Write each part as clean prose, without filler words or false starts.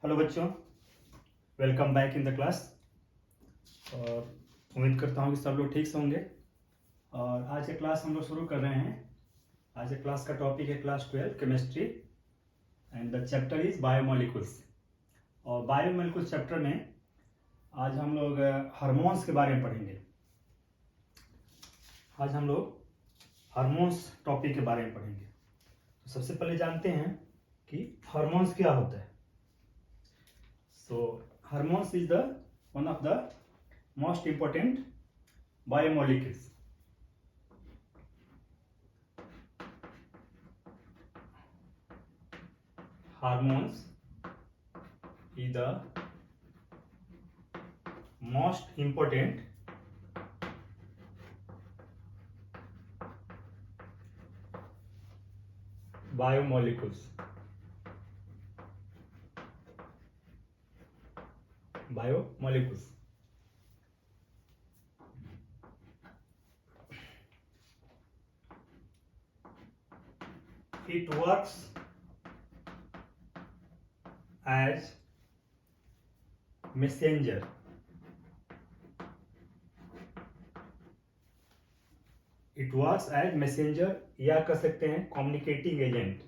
Hello बच्चों, welcome back in the class. और उम्मीद करता हूँ कि सब लोग ठीक से होंगे। और आज के क्लास हम लोग शुरू कर रहे हैं। आज के क्लास का टॉपिक है class 12 chemistry and the chapter is biomolecules. और बायोमोलिकुल्स चैप्टर में आज हम लोग हार्मोन्स के बारे में पढ़ेंगे। आज हम लोग हार्मोन्स टॉपिक के बारे में पढ़ेंगे। तो सबसे पहले जानते हैं कि हार्मोन्स क्या होता है। So hormones is the one of the most important biomolecules. Hormones is the most important biomolecules. Biomolecules. It works as messenger. It works as messenger या कह सकते हैं communicating agent.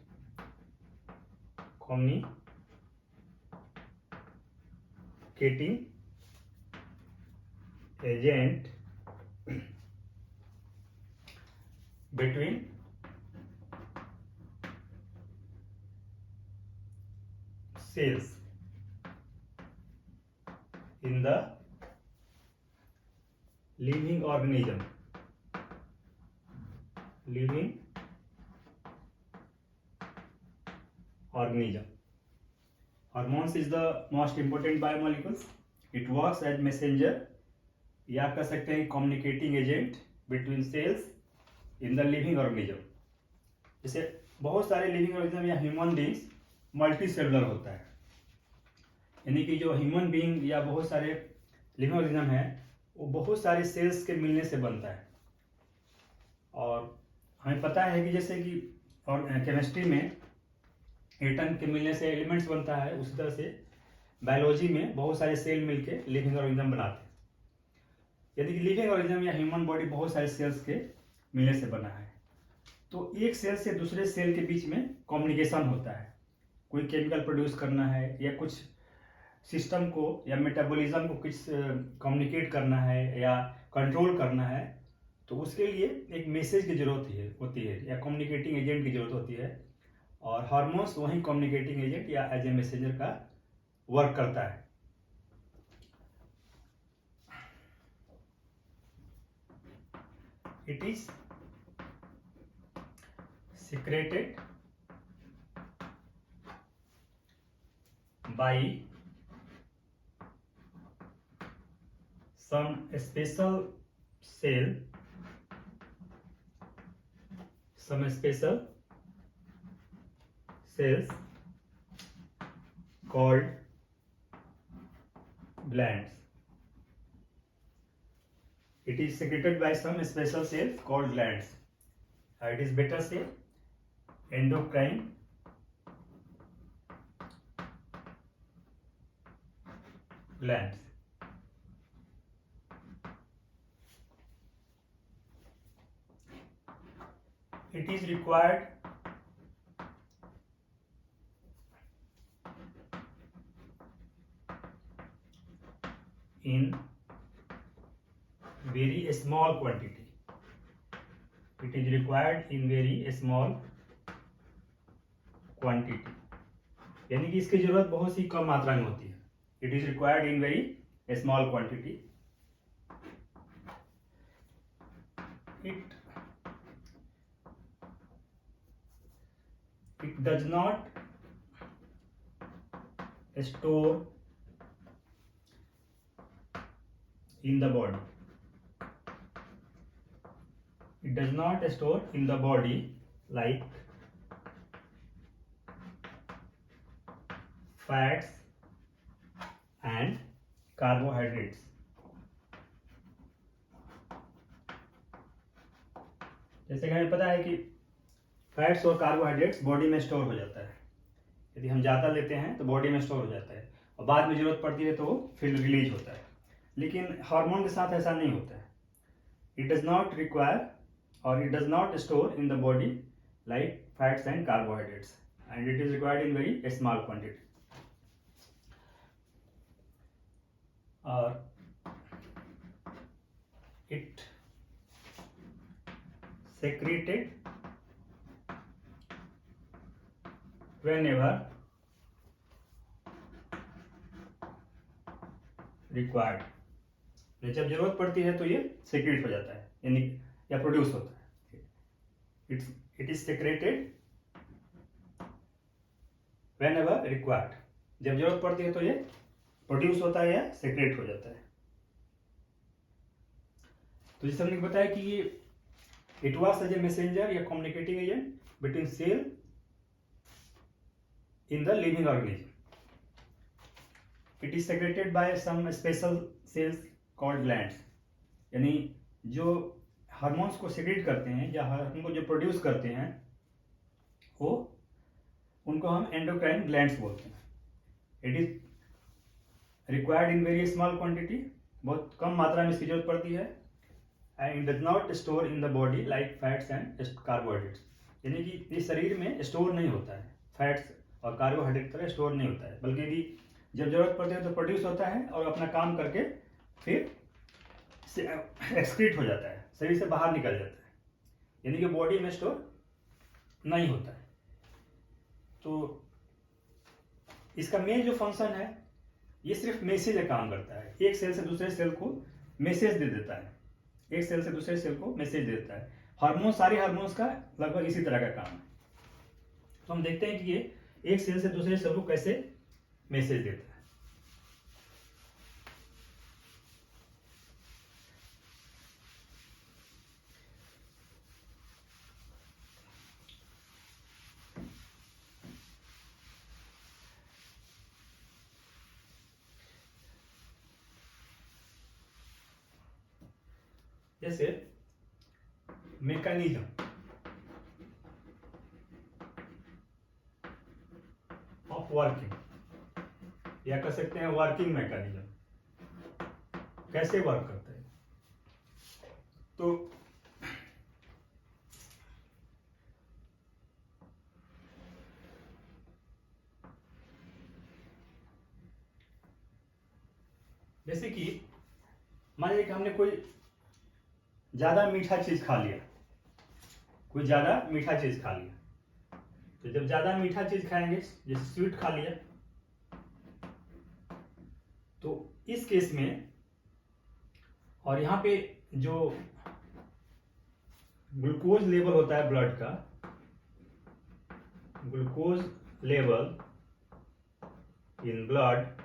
Communicating agent between cells in the living organism. Hormones is the most important biomolecules. It works as messenger या कह सकते हैं communicating agent between cells in the living organism. जैसे बहुत सारे लिविंग ऑर्गेनिज्म या ह्यूमन बींग्स मल्टी सेलुलर होता है, यानी कि जो ह्यूमन बींग या बहुत सारे लिविंग ऑर्गेनिज्म है वो बहुत सारे सेल्स के मिलने से बनता है। और हमें पता है कि जैसे कि और केमिस्ट्री में एटम के मिलने से एलिमेंट्स बनता है, उसी तरह से बायोलॉजी में बहुत सारे सेल मिलके लिविंग ऑर्गेनिज्म बनाते हैं। यदि लिविंग ऑर्गेनिज्म या ह्यूमन बॉडी बहुत सारे सेल्स के मिलने से बना है, तो एक सेल से दूसरे सेल के बीच में कम्युनिकेशन होता है। कोई केमिकल प्रोड्यूस करना है या कुछ सिस्टम को या मेटाबॉलिज्म को कुछ कम्युनिकेट करना है या कंट्रोल करना है, तो उसके लिए एक मैसेज की जरूरत होती है या कम्युनिकेटिंग एजेंट की जरूरत होती है। और हार्मोन्स वही कम्युनिकेटिंग एजेंट या एज ए मैसेंजर का वर्क करता है। It is secreted by some special cells called glands. It is secreted by some special cells called glands. It is better say endocrine glands. It is required in very small quantity. It is required in very small quantity. यानी कि इसकी जरूरत बहुत सी कम मात्रा में होती है। It is required in very small quantity. It does not store in the body. It does not store in the body like fats and carbohydrates. जैसे कि हमें पता है कि फैट्स और कार्बोहाइड्रेट्स बॉडी में स्टोर हो जाता है, यदि हम ज़्यादा लेते हैं तो बॉडी में स्टोर हो जाता है और बाद में ज़रूरत पड़ती है तो वो फिर रिलीज होता है। लेकिन हार्मोन के साथ ऐसा नहीं होता है। इट डज नॉट रिक्वायर और it does not store in the body like fats and carbohydrates and it is required in very small quantity. और it secreted whenever required, जब जरूरत पड़ती है तो ये सेक्रेट हो जाता है यानी या प्रोड्यूस होता है। It is secreted whenever required, जब जरूरत पड़ती है तो ये प्रोड्यूस होता है या सेक्रेट हो जाता है। तो जैसे हमने बताया कि ये it works as a messenger या communicating agent between cell in the living organism. It is secreted by some special cells called glands, यानी जो हार्मोन्स को सेक्रेट करते हैं या उनको जो प्रोड्यूस करते हैं वो उनको हम एंडोक्राइन ग्लैंड्स बोलते हैं। It is required in very small quantity, बहुत कम मात्रा में इसकी जरूरत पड़ती है। And it does not store in the body like fats and carbohydrates, यानी कि ये शरीर में स्टोर नहीं होता है, फैट्स और कार्बोहाइड्रेट तरह स्टोर नहीं होता है, बल्कि यदि जब जरूरत पड़ती है तो प्रोड्यूस होता है और अपना काम करके फिर एक्सक्रीट हो जाता है, शरीर से बाहर निकल जाता है, यानी कि बॉडी में स्टोर नहीं होता है। तो इसका मेन जो फंक्शन है ये सिर्फ मैसेज का काम करता है, एक सेल से दूसरे सेल को मैसेज दे देता है, एक सेल से दूसरे सेल को मैसेज दे देता है। हार्मोन, सारे हार्मोन्स का लगभग इसी तरह का काम है। तो हम देखते हैं कि ये एक सेल से दूसरे सेल को कैसे मैसेज देता है। जैसे मैकेनिज्म ऑफ वर्किंग, या कह सकते हैं वर्किंग मैकेनिज्म, कैसे वर्क करता है। तो जैसे कि मान लीजिए कि हमने कोई ज्यादा मीठा चीज खा लिया, कोई ज्यादा मीठा चीज खा लिया, तो जब ज्यादा मीठा चीज खाएंगे, जैसे स्वीट खा लिया, तो इस केस में और यहाँ पे जो ग्लूकोज लेवल होता है ब्लड का, ग्लूकोज लेवल इन ब्लड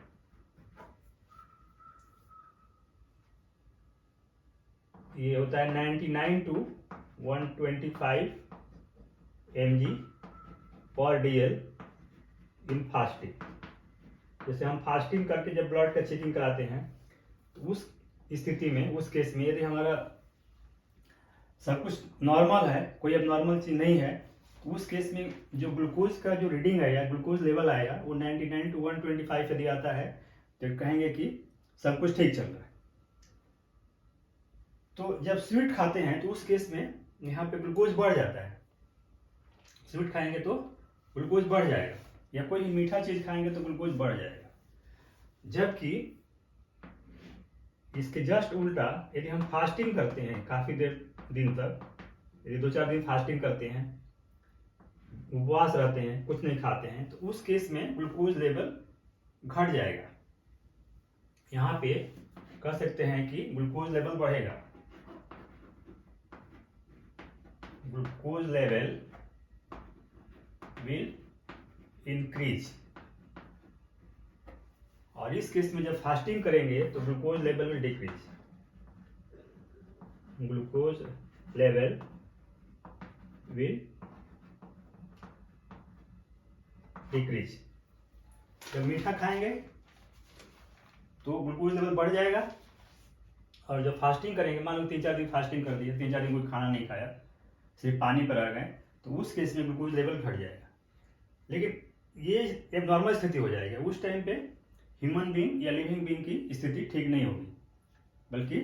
ये होता है 99 to 125 mg पर DL इन फास्टिंग। जैसे हम फास्टिंग करके जब ब्लड का चेकिंग कराते हैं तो उस स्थिति में, उस केस में यदि हमारा सब कुछ नॉर्मल है, कोई अब नॉर्मल चीज नहीं है, तो उस केस में जो ग्लूकोज का जो रीडिंग आएगा, ग्लूकोज लेवल आएगा वो 99 to 125 यदि आता है तो कहेंगे कि सब कुछ ठीक चल रहा है। तो जब स्वीट खाते हैं तो उस केस में यहाँ पे ग्लूकोज बढ़ जाता है, स्वीट खाएंगे तो ग्लूकोज बढ़ जाएगा, या कोई मीठा चीज खाएंगे तो ग्लूकोज बढ़ जाएगा। जबकि इसके जस्ट उल्टा यदि हम फास्टिंग करते हैं काफी दिन तक, यदि 2-4 दिन फास्टिंग करते हैं, उपवास रहते हैं, कुछ नहीं खाते हैं, तो उस केस में ग्लूकोज लेवल घट जाएगा। यहाँ पे कह सकते हैं कि ग्लूकोज लेवल बढ़ेगा, ग्लूकोज लेवल विल इंक्रीज। और इस केस में जब फास्टिंग करेंगे तो glucose level will decrease, glucose level will decrease. जब मीठा खाएंगे तो ग्लूकोज लेवल बढ़ जाएगा, और जब फास्टिंग करेंगे, मान लो 3-4 दिन फास्टिंग कर दिया, 3-4 दिन कोई खाना नहीं खाया, सिर्फ पानी पर आ गए, तो उस केस में ग्लूकोज लेवल घट जाएगा। लेकिन ये एक नॉर्मल स्थिति हो जाएगी। उस टाइम पे ह्यूमन बीइंग या लिविंग बीइंग की स्थिति ठीक नहीं होगी, बल्कि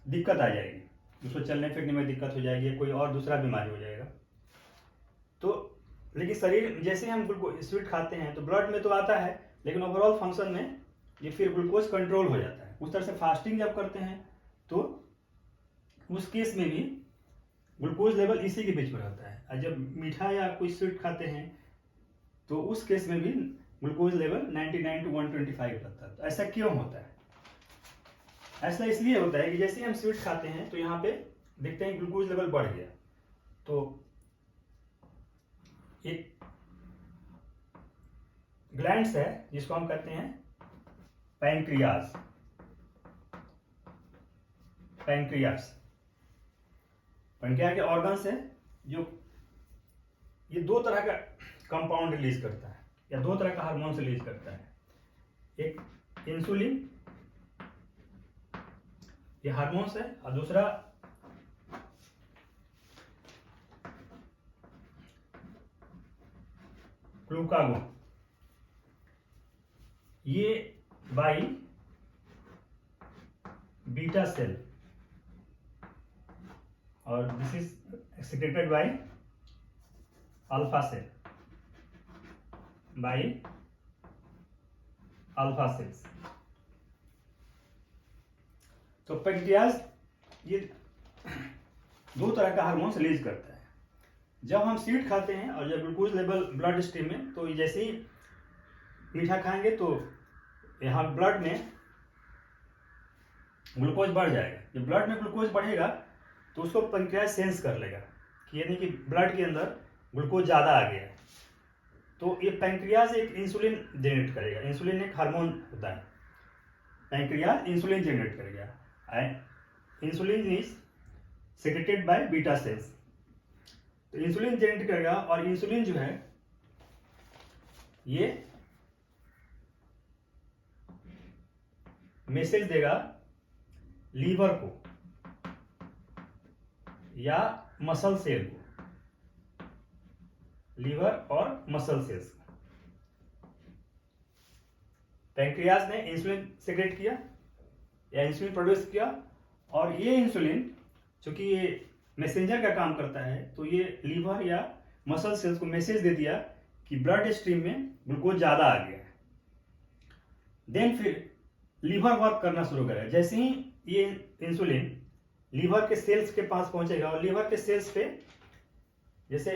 दिक्कत आ जाएगी, उसको चलने फिरने में दिक्कत हो जाएगी, कोई और दूसरा बीमारी हो जाएगा। तो लेकिन शरीर जैसे हम स्वीट खाते हैं तो ब्लड में तो आता है, लेकिन ओवरऑल फंक्शन में ये फिर ग्लूकोज कंट्रोल हो जाता है। उस तरह से फास्टिंग जब करते हैं तो उस केस में भी ग्लूकोज लेवल इसी के बीच में रहता है, और जब मीठा या कोई स्वीट खाते हैं तो उस केस में भी ग्लूकोज लेवल 99 to 125 रहता है। तो ऐसा क्यों होता है? ऐसा इसलिए होता है कि जैसे हम स्वीट खाते हैं तो यहाँ पे देखते हैं ग्लूकोज लेवल बढ़ गया, तो एक ग्लैंड्स है जिसको हम कहते हैं पैंक्रियाज। पैंक्रियाज के ऑर्गन्स है जो ये दो तरह का कंपाउंड रिलीज करता है या दो तरह का हार्मोन रिलीज करता है। एक इंसुलिन ये हार्मोन्स है, और दूसरा ग्लूकागोन। ये बाई बीटा सेल और this is secreted by alpha cell, by alpha cells। तो पैंक्रियाज ये दो तरह का हार्मोन रिलीज करता है। जब हम स्वीट खाते हैं और जब ग्लूकोज लेवल ब्लड स्ट्रीम में, तो जैसे ही मीठा खाएंगे तो यहाँ ब्लड में ग्लूकोज बढ़ जाएगा। जब ब्लड में ग्लूकोज बढ़ेगा तो उसको पैंक्रियाज सेंस कर लेगा कि यानी कि ब्लड के अंदर ग्लूकोज ज़्यादा आ गया है। तो ये पैंक्रियाज एक इंसुलिन जनरेट करेगा। इंसुलिन एक हार्मोन होता है, पैंक्रियाज इंसुलिन जनरेट करेगा। Insulin is secreted by beta cells. तो इंसुलिन जनरेट करेगा और इंसुलिन जो है ये मैसेज देगा लीवर को या मसल सेल को, लीवर और मसल सेल्स। पैंक्रियाज ने इंसुलिन सेक्रेट किया या इंसुलिन प्रोड्यूस किया, और ये इंसुलिन चूंकि ये मैसेंजर का काम करता है, तो ये लीवर या मसल सेल्स को मैसेज दे दिया कि ब्लड स्ट्रीम में ग्लूकोज ज़्यादा आ गया है। देन फिर लीवर वर्क करना शुरू करेगा। जैसे ही ये इंसुलिन लीवर के सेल्स के पास पहुंचेगा और लीवर के सेल्स पे जैसे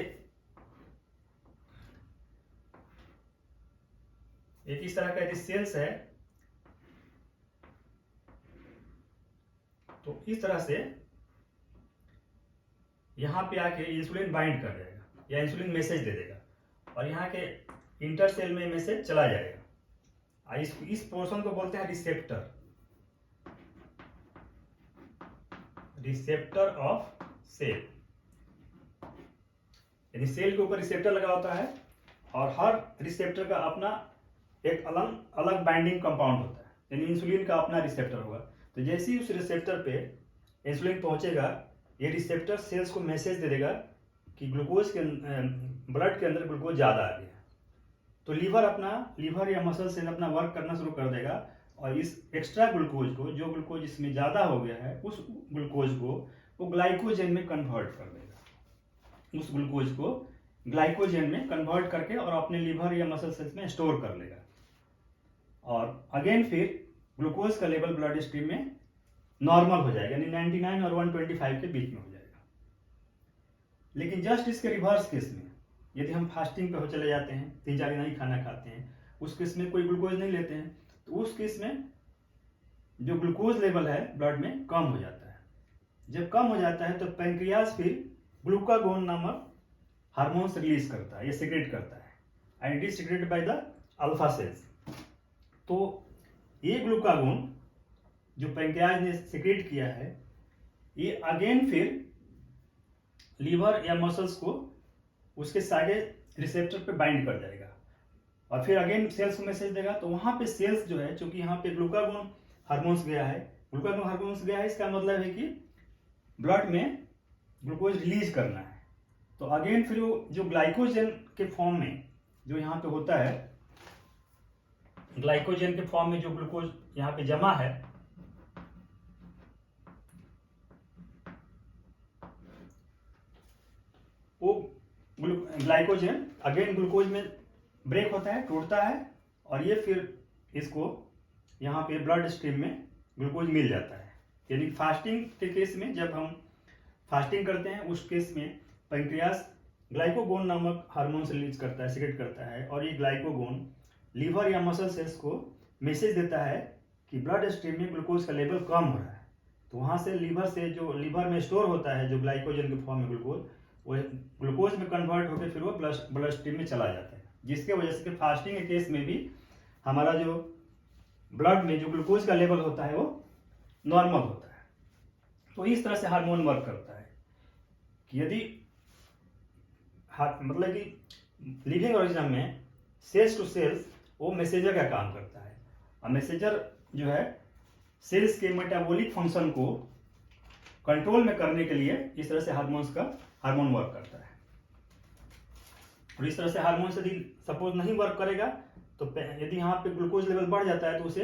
एक इस तरह का यदि सेल्स है तो इस तरह से यहां पे आके इंसुलिन बाइंड कर देगा या इंसुलिन मैसेज दे देगा, और यहाँ के इंटर सेल में मैसेज चला जाएगा। इस पोर्शन को बोलते हैं रिसेप्टर, रिसेप्टर ऑफ सेल। यानी सेल के ऊपर रिसेप्टर लगा होता है और हर रिसेप्टर का अपना एक अलग अलग बाइंडिंग कंपाउंड होता है। यानी इंसुलिन का अपना रिसेप्टर होगा। तो जैसे ही उस रिसेप्टर पे इंसुलिन पहुंचेगा, ये रिसेप्टर सेल्स को मैसेज दे देगा कि ग्लूकोज के ब्लड के अंदर ग्लूकोज ज़्यादा आ गया। तो लीवर या मसल सेल अपना वर्क करना शुरू कर देगा, और इस एक्स्ट्रा ग्लूकोज को, जो ग्लूकोज इसमें ज़्यादा हो गया है, उस ग्लूकोज को वो ग्लाइकोजन में कन्वर्ट कर देगा। उस ग्लूकोज को ग्लाइकोजन में कन्वर्ट करके और अपने लीवर या मसल सेल्स में स्टोर कर लेगा, और अगेन फिर ग्लूकोज का लेवल ब्लड स्ट्रीम में नॉर्मल हो जाएगा, यानी 99 और 125 के बीच में हो जाएगा। लेकिन जस्ट इसके रिवर्स केस में यदि हम फास्टिंग पे हो चले जाते हैं, 3-4 दिन ही खाना खाते हैं, उस केस में कोई ग्लूकोज नहीं लेते हैं, तो उस केस में जो ग्लूकोज लेवल है ब्लड में कम हो जाता है। जब कम हो जाता है तो पैंक्रियाज फिर ग्लूकागोन नामक हार्मोन्स रिलीज करता है, ये सिक्रेट करता है, and it is secreted by the alpha cells. तो ये ग्लूकागोन जो पैंक्रियाज ने सिक्रेट किया है, ये अगेन फिर लीवर या मसल्स को उसके सारे रिसेप्टर पे बाइंड कर जाएगा, और फिर अगेन सेल्स को मैसेज देगा। तो वहां पे सेल्स जो है, चूंकि यहाँ पे ग्लूकागोन हार्मोन्स गया है, इसका मतलब है कि ब्लड में ग्लूकोज रिलीज करना है। तो अगेन फिर वो जो ग्लाइकोजन के फॉर्म में जो यहाँ पे होता है ग्लाइकोजन के फॉर्म में जो ग्लूकोज यहाँ पे जमा है, वो ग्लाइकोजन अगेन ग्लूकोज में ब्रेक होता है, टूटता है, और ये फिर इसको यहाँ पे ब्लड स्ट्रीम में ग्लूकोज मिल जाता है। यानी फास्टिंग के केस में, जब हम फास्टिंग करते हैं उस केस में पैंक्रियास ग्लाइकोगोन नामक हार्मोन रिलीज करता है, सिक्रेट करता है, और ये ग्लाइकोगोन लीवर या मसल सेल्स को मैसेज देता है कि ब्लड स्ट्रीम में ग्लूकोज का लेवल कम हो रहा है। तो वहाँ से जो लीवर में स्टोर होता है जो ग्लाइकोजन के फॉर्म में ग्लूकोज, वो ग्लूकोज में कन्वर्ट होकर फिर वो ब्लड स्ट्रीम में चला जाता है, जिसके वजह से फास्टिंग के केस में भी हमारा जो ब्लड में जो ग्लूकोज का लेवल होता है वो नॉर्मल होता है। तो इस तरह से हार्मोन वर्क करता है कि यदि मतलब कि लिविंग ऑर्गेनिज्म में सेल्स टू सेल्स वो मैसेजर का काम करता है, और मैसेजर जो है सेल्स के मेटाबॉलिक फंक्शन को कंट्रोल में करने के लिए इस तरह से हार्मोन वर्क करता है। और इस तरह से हार्मोन यदि सपोज नहीं वर्क करेगा तो यदि यहाँ पे ग्लूकोज लेवल बढ़ जाता है तो उसे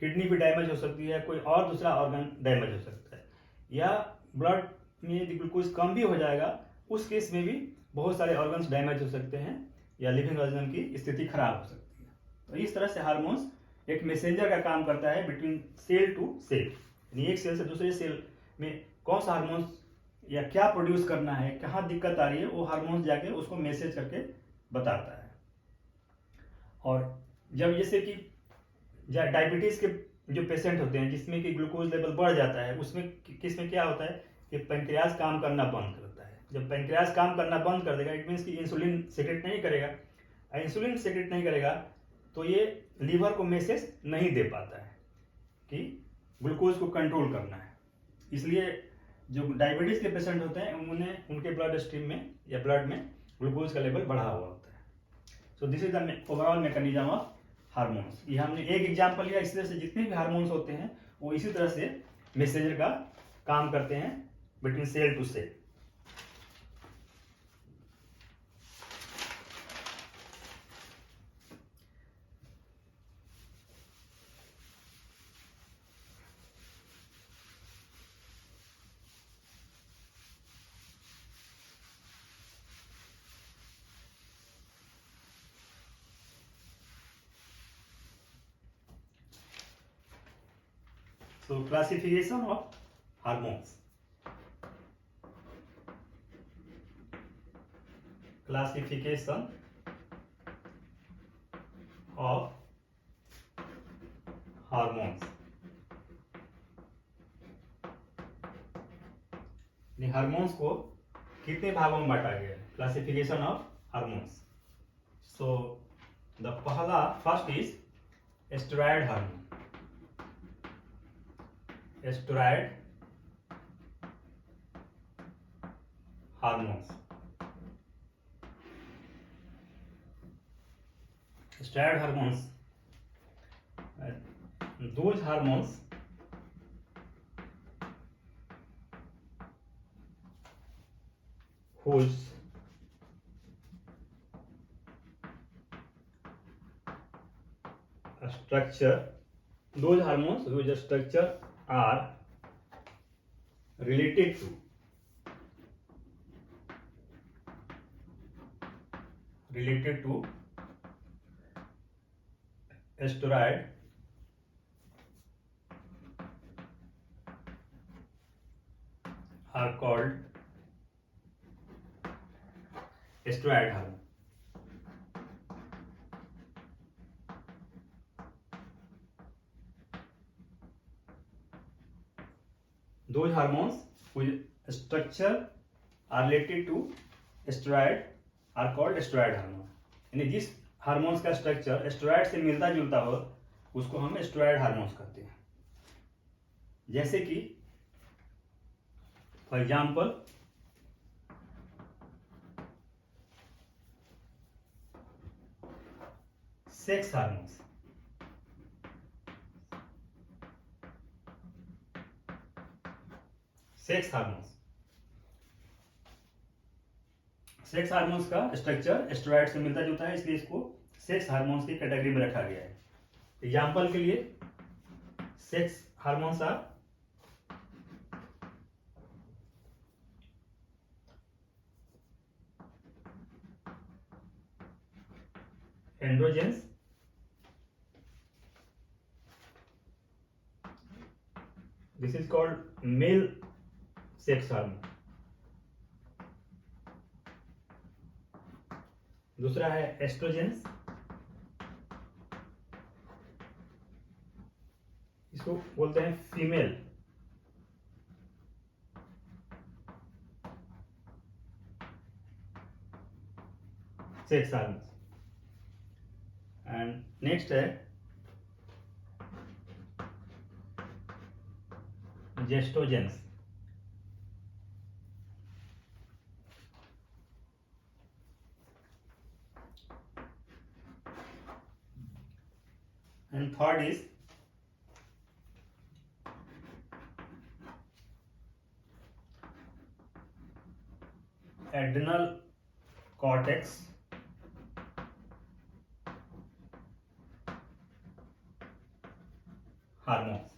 किडनी भी डैमेज हो सकती है, कोई और दूसरा ऑर्गन डैमेज हो सकता है, या ब्लड में यदि ग्लूकोज कम भी हो जाएगा उस केस में भी बहुत सारे ऑर्गन्स डैमेज हो सकते हैं, या लिविंग ऑर्गेनिज्म की स्थिति खराब हो सकती है। तो इस तरह से हार्मोन्स एक मैसेंजर का काम करता है बिटवीन सेल टू सेल, यानी एक सेल से दूसरे सेल में कौन सा हार्मोन्स या क्या प्रोड्यूस करना है, कहाँ दिक्कत आ रही है, वो हार्मोन्स जाके उसको मैसेज करके बताता है। और जब जैसे कि डायबिटीज के जो पेशेंट होते हैं जिसमें कि ग्लूकोज लेवल बढ़ जाता है, उसमें किसमें क्या होता है कि पैंक्रियास काम करना बंद करता है। जब पैंक्रियास काम करना बंद कर देगा, इट मीन्स कि इंसुलिन सेक्रेट नहीं करेगा, इंसुलिन सेक्रेट नहीं करेगा तो ये लीवर को मैसेज नहीं दे पाता है कि ग्लूकोज को कंट्रोल करना है। इसलिए जो डायबिटीज के पेशेंट होते हैं उन्हें उनके ब्लड स्ट्रीम में या ब्लड में ग्लूकोज का लेवल बढ़ा हुआ होता है। So this is the overall mechanism of hormones. ये हमने एक एग्जाम्पल लिया। इस तरह से जितने भी हार्मोन्स होते हैं वो इसी तरह से मैसेजर का काम करते हैं between cell to cell. So classification of hormones. Classification of hormones. Hormones को कितने भागों में बांटा गया है? Classification of hormones. So the first is steroid hormone. Steroid hormones. Steroid hormones, those hormones whose structure are related to steroid are called steroid hormone. Those hormones whose structure are related to steroid are called steroid hormone. यानी जिस hormones का structure steroid से मिलता जुलता हो उसको हम steroid hormones कहते हैं। जैसे कि for example sex hormones. Sex hormones का स्ट्रक्चर स्टेरॉइड से मिलता जुलता है, इसलिए इसको सेक्स हार्मोन्स की कैटेगरी में रखा गया है। एग्जाम्पल के लिए sex hormones are androgens, this is called male sex hormone. दूसरा है एस्ट्रोजेंस, इसको बोलते हैं female sex hormones. And next है gestagens. And third is adrenal cortex hormones.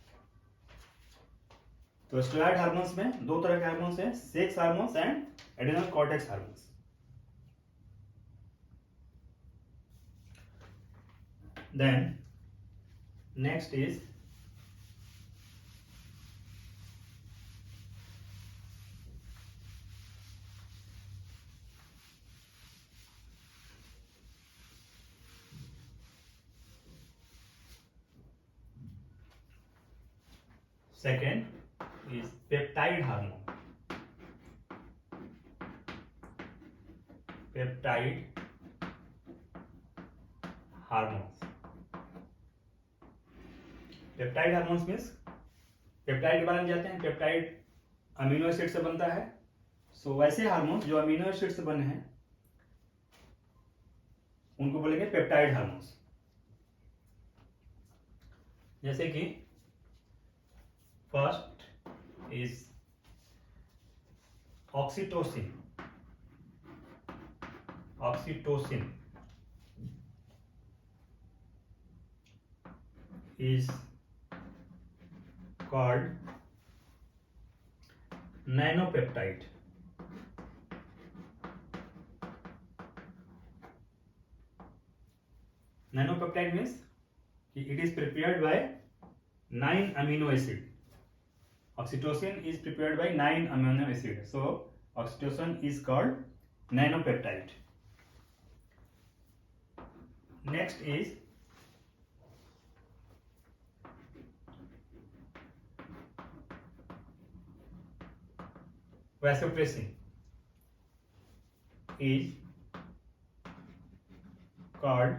तो स्टेरॉइड हार्मोन्स में दो तरह के हार्मोन्स हैं, sex hormones and adrenal cortex hormones. Then next is second is peptide hormone, peptide hormones। Peptide hormones means peptide के बारे में जानते हैं, पेप्टाइड अमीनो एसिड से बनता है। सो वैसे हार्मोन्स जो अमीनो एसिड से बने हैं उनको बोलेंगे पेप्टाइड हार्मोन्स। जैसे कि first is oxytocin, oxytocin is called nanopeptide। Nanopeptide means it is prepared by 9 amino acid. Oxytocin is prepared by 9 amino acid. So oxytocin is called nanopeptide. Next is vasopressin, is called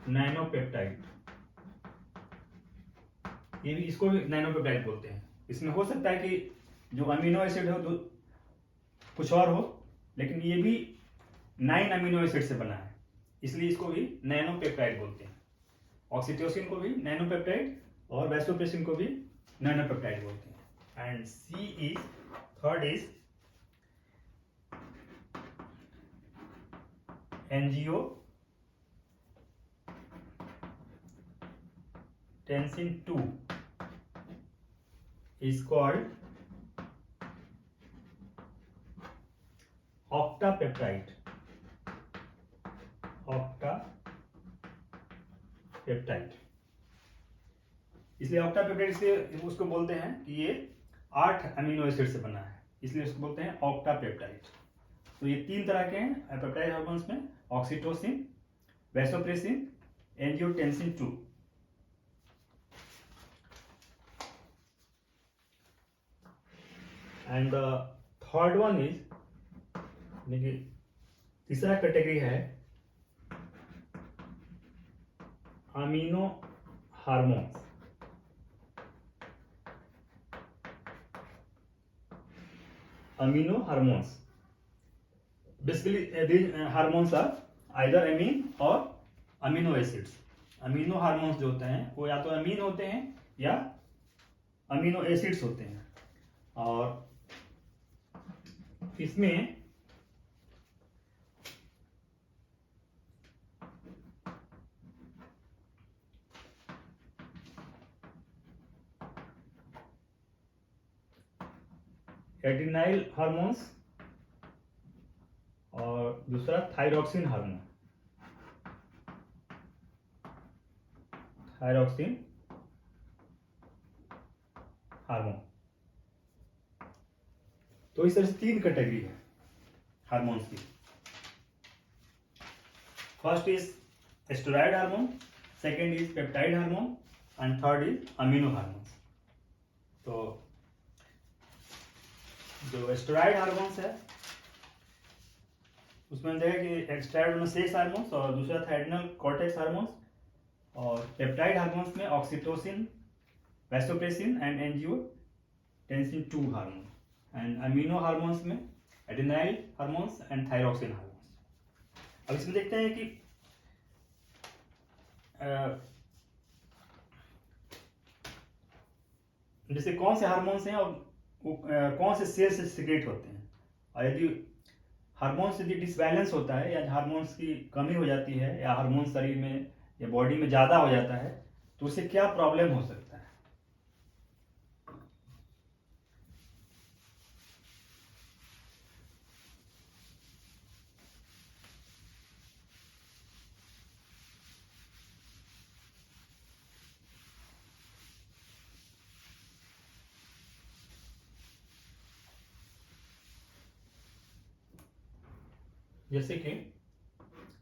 नैनोपेप्टाइड। ये भी, इसको भी nanopeptide बोलते हैं। इसमें हो सकता है कि जो अमीनो एसिड हो तो कुछ और हो, लेकिन ये भी 9 अमीनो एसिड से बना है, इसलिए इसको भी नैनोपेप्टाइड बोलते हैं। ऑक्सीटोसिन को भी नैनोपेप्टाइड और वैसोप्रेसिन को भी नैनोपेप्टाइड बोलते हैं। And see is third is angiotensin 2 is called octapeptide, octapeptide। इसलिए ऑक्टापेप्टाइड इसलिए उसको बोलते हैं कि ये 8 अमीनो एसिड से बना है, इसलिए उसको बोलते हैं ऑक्टापेप्टाइड। तो ये 3 तरह के हैं पेप्टाइड हार्मोन्स में, oxytocin, vasopressin, angiotensin 2। And third one is, देखिए तीसरा कैटेगरी है amino hormones. Amino hormones, basically these hormones are either amine or amino acids। Amino hormones जो होते हैं वो या तो अमीन होते हैं या अमीनो एसिड्स होते हैं। और इसमें एड्रिनाइल हार्मोन्स और दूसरा थायरॉक्सिन हार्मोन, थायरॉक्सिन हार्मोन। तो इस तरह से 3 कैटेगरी है हार्मोन्स की। First is steroid hormone, second is peptide hormone and third is amino hormones. तो जो स्टेरॉयड हार्मोन्स है उसमें देखा कि स्टेरॉयड में 6 हार्मोन्स और दूसरा था एड्रिनल कॉर्टेक्स हार्मोन्स, और पेप्टाइड हार्मोन्स में oxytocin, vasopressin and angiotensin 2 hormone, and amino hormones में एड्रिनाइल हार्मोन्स एंड थायरॉक्सिन हार्मोन्स। अब इसमें देखते हैं कि जैसे कौन से हार्मोन्स हैं और कौन से सेल से सीक्रेट होते हैं, और यदि हार्मोन्स यदि डिसबैलेंस होता है या हार्मोन्स की कमी हो जाती है या हार्मोन शरीर में या बॉडी में ज़्यादा हो जाता है तो उससे क्या प्रॉब्लम हो सकता है। जैसे कि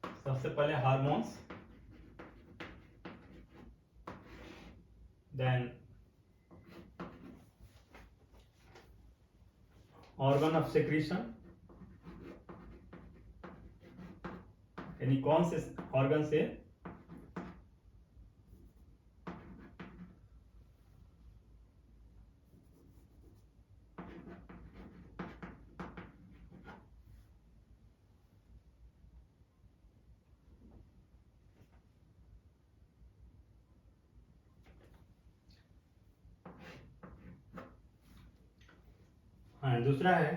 सबसे पहले hormones, then organ of secretion, यानी कौन से ऑर्गन से हाँ, दूसरा है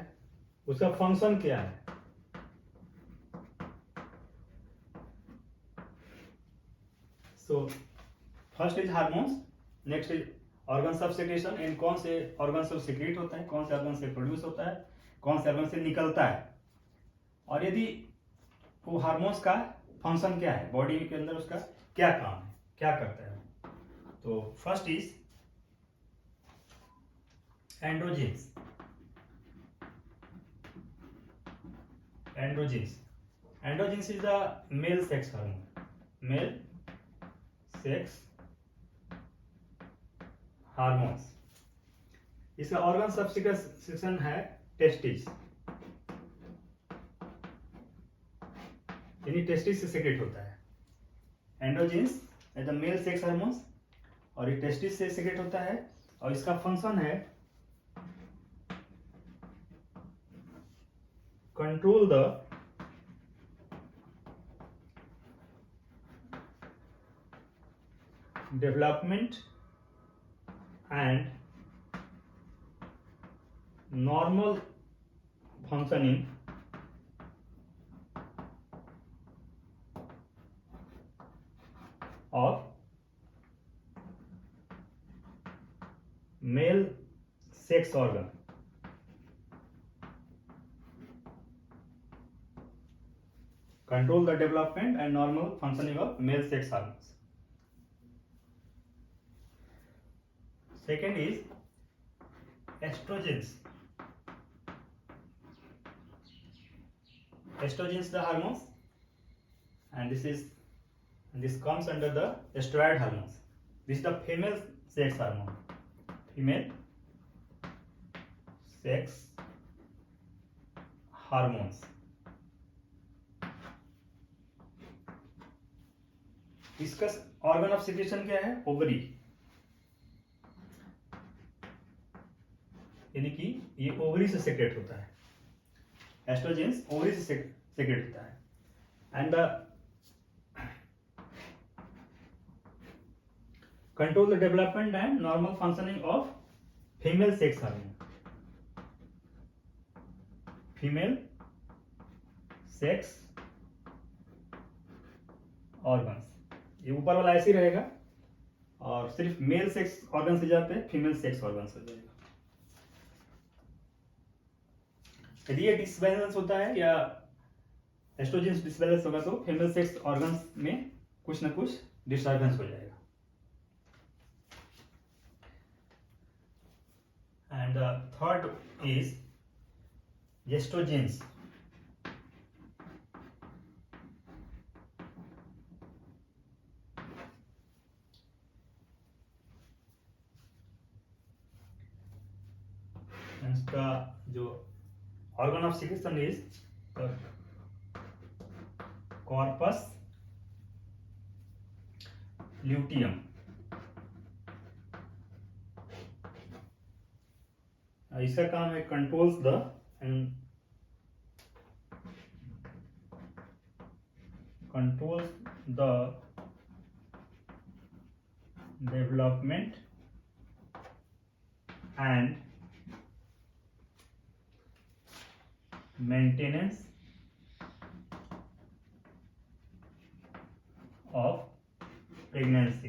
उसका फंक्शन क्या है। So first is hormones, next is organs of secretion, इन कौन से ऑर्गन से सीक्रेट होता है, कौन से ऑर्गन से प्रोड्यूस होता है, कौन से ऑर्गन से निकलता है, और यदि वो हार्मोन्स का फंक्शन क्या है, बॉडी के अंदर उसका क्या काम है, क्या करता है। तो first is androgens. Androgens is the male sex hormone. Male sex hormones. इसका ऑर्गन ऑफ सेक्रेशन है टेस्टिस, यानी टेस्टिस से सेक्रेट होता है। एंड्रोजेंस है द मेल सेक्स हार्मोन्स और ये टेस्टिस से सेक्रेट होता है, और इसका फंक्शन है control the development and normal functioning of male sex organ. Control the development and normal functioning of male sex hormones. Second is estrogens. Estrogens the hormones, and this comes under the steroid hormones. This is the female sex hormone. Female sex hormones. इसका organ of secretion क्या है, ovary, यानी कि ये ovary से secret होता है। Oestrogens ovary से सेक्रेट होता है, and the control the development and normal functioning of female sex hormone. Female sex organs, ये ऊपर वाला ऐसे ही रहेगा और सिर्फ मेल सेक्स ऑर्गन से जगह पे फीमेल सेक्स ऑर्गन्स हो जाएगा। यदि ये डिसबैलेंस होता है या एस्ट्रोजन डिसबैलेंस होगा तो फीमेल सेक्स ऑर्गन्स में कुछ ना कुछ डिस्टर्बेंस हो जाएगा। And third is oestrogens. इसका जो organ of secretion is corpus luteum. इसका काम है controls the development and maintenance of pregnancy.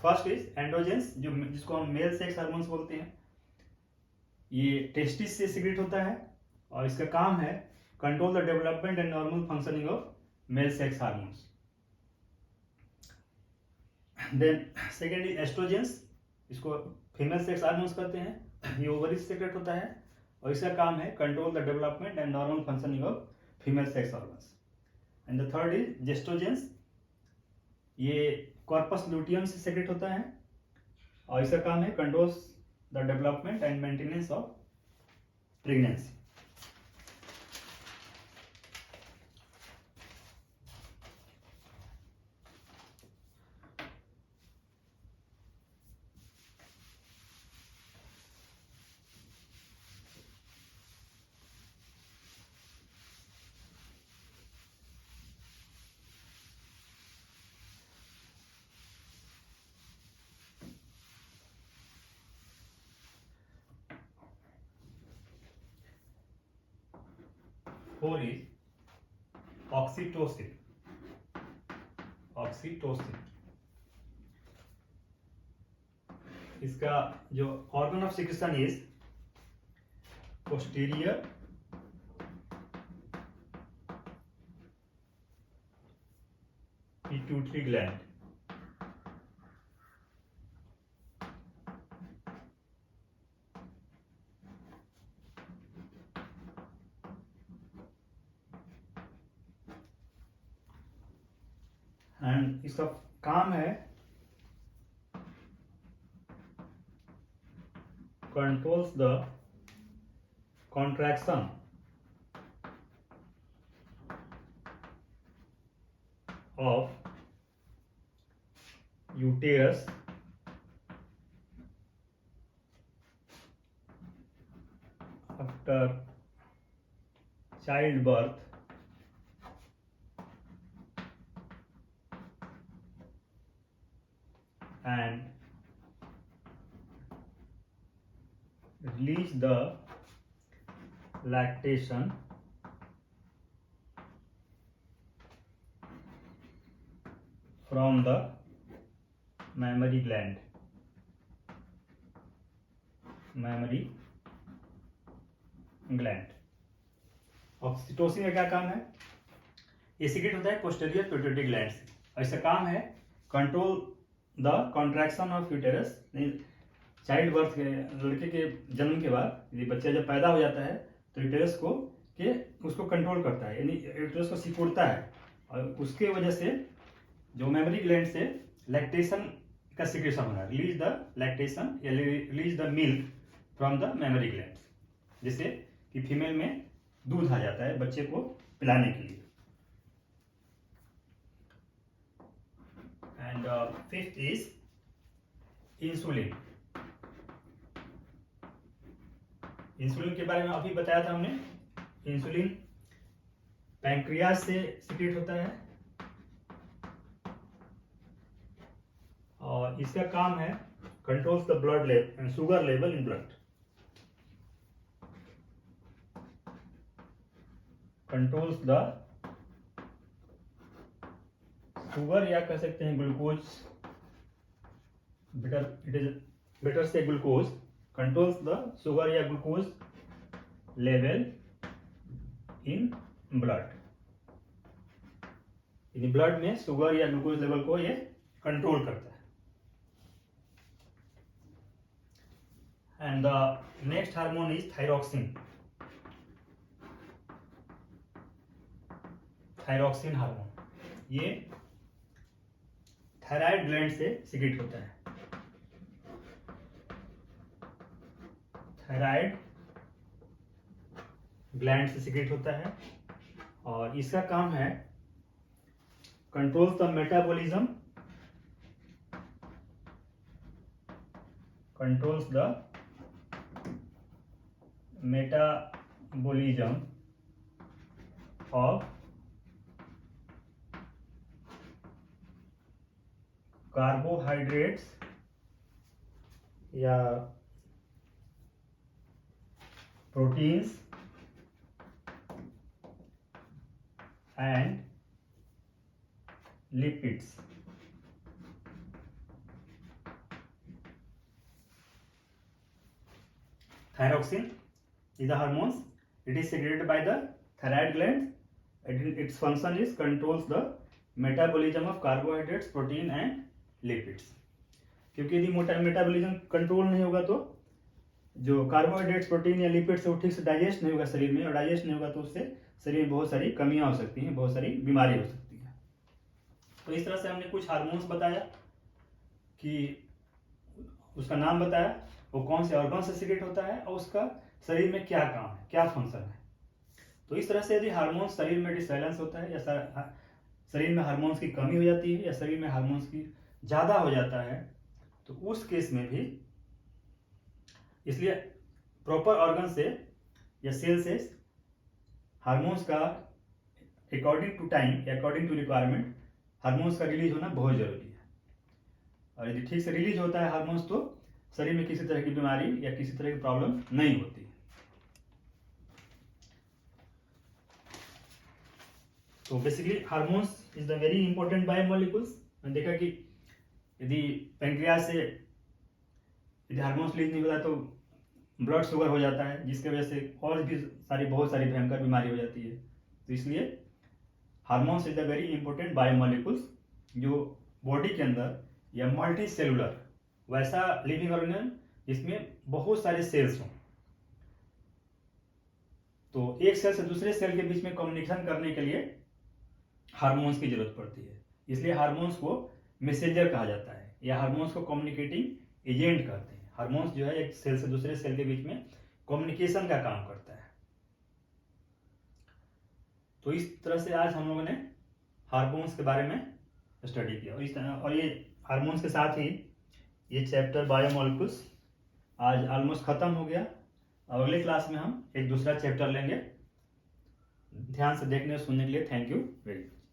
First is androgens, जिसको हम मेल सेक्स हार्मोन्स बोलते हैं। ये टेस्टिस से सिक्रेट होता है और इसका काम है control the development and normal functioning of male sex hormones. Then second is estrogens, इसको फीमेल सेक्स हार्मोन्स कहते हैं। ये ओवरी से सिक्रेट होता है और इसका काम है control the development and normal functioning of female sex organs. And the third is gestrogens, ये कॉर्पस ल्यूटियम से सेक्रेट होता है और इसका काम है controls the development and maintenance of pregnancy. Four is oxytocin. इसका जो organ of secretion is posterior pituitary gland. And इसका काम है controls the contraction of uterus after child birth and release the lactation from the mammary gland। Oxytocin का क्या काम है? ये सीक्रेट होता है पोस्टीरियर पिट्यूटरी ग्लैंड से और इसका काम है control the contraction of uterus. Child birth के लड़के के जन्म के बाद यदि बच्चा जब पैदा हो जाता है तो यूटेरस को उसको कंट्रोल करता है, यानी यूटेरस को सिकुड़ता है और उसके वजह से जो मेमोरी ग्लैंड से लैक्टेशन का सिक्रेशन होना है, रिलीज द लैक्टेशन या release the milk from the memory gland, जिससे कि फीमेल में दूध आ जाता है बच्चे को पिलाने के लिए। And fifth is insulin. Insulin के बारे में अभी बताया था हमने। इंसुलिन पैंक्रियाज से सिक्रेट होता है और इसका काम है controls the blood level, sugar level in blood, controls the sugar या कह सकते हैं ग्लूकोज, बेटर से ग्लूकोज, कंट्रोल्स द शुगर या ग्लूकोज लेवल इन ब्लड, यानी ब्लड में शुगर या ग्लूकोज लेवल को ये कंट्रोल करता है। And the next hormone is thyroxine, thyroxine hormone, ये थायराइड ग्लैंड से सिक्रेट होता है, थायराइड ग्लैंड से सिक्रेट होता है और इसका काम है controls the metabolism, controls the metabolism of carbohydrates या proteins and lipids. Thyroxine is the hormones. It is secreted by the thyroid gland. Its function is controls the metabolism of carbohydrates, protein and lipids. क्योंकि यदि metabolism control नहीं होगा तो जो carbohydrates, protein या lipids है वो ठीक से डाइजेस्ट नहीं होगा शरीर में, और डाइजेस्ट नहीं होगा तो उससे शरीर में बहुत सारी कमियां हो सकती हैं, बहुत सारी बीमारी हो सकती है। तो इस तरह से हमने कुछ हार्मोन्स बताया कि उसका नाम बताया, वो कौन से ऑर्गन से सिक्रेट होता है और उसका शरीर में क्या काम है, क्या फंक्शन है। तो इस तरह से यदि हार्मोन्स शरीर में डिसबैलेंस होता है या शरीर में हार्मोन्स की कमी हो जाती है या शरीर में हार्मोन्स की ज़्यादा हो जाता है तो उस केस में भी, इसलिए प्रॉपर ऑर्गन से या सेल से हार्मोन्स का according to time, according to requirement hormones का रिलीज होना बहुत ज़रूरी है। और यदि ठीक से रिलीज होता है हार्मोन्स तो शरीर में किसी तरह की बीमारी या किसी तरह की प्रॉब्लम नहीं होती। तो basically hormones is the very important biomolecules. मैंने देखा कि यदि पेंक्रियास से यदि हार्मोन्स रिलीज नहीं होता तो ब्लड शुगर हो जाता है, जिसकी वजह से और भी बहुत सारी भयंकर बीमारी हो जाती है। तो इसलिए hormones is the very important biomolecules जो बॉडी के अंदर या मल्टी सेलुलर, वैसा लिविंग ऑर्गेनिज्म जिसमें बहुत सारे सेल्स हों, तो एक सेल से दूसरे सेल के बीच में कम्युनिकेशन करने के लिए हार्मोन्स की जरूरत पड़ती है। इसलिए हार्मोन्स को मैसेंजर कहा जाता है या हार्मोन्स को कम्युनिकेटिंग एजेंट कहते हैं। हार्मोन्स जो है एक सेल से दूसरे सेल के बीच में कम्युनिकेशन का काम करता है। तो इस तरह से आज हम लोगों ने हार्मोन्स के बारे में स्टडी किया और ये हार्मोन्स के साथ ही ये चैप्टर बायोमोलिक्यूल्स आज ऑलमोस्ट खत्म हो गया। अब अगले क्लास में हम एक दूसरा चैप्टर लेंगे। ध्यान से देखने और सुनने के लिए थैंक यू वेरी मच।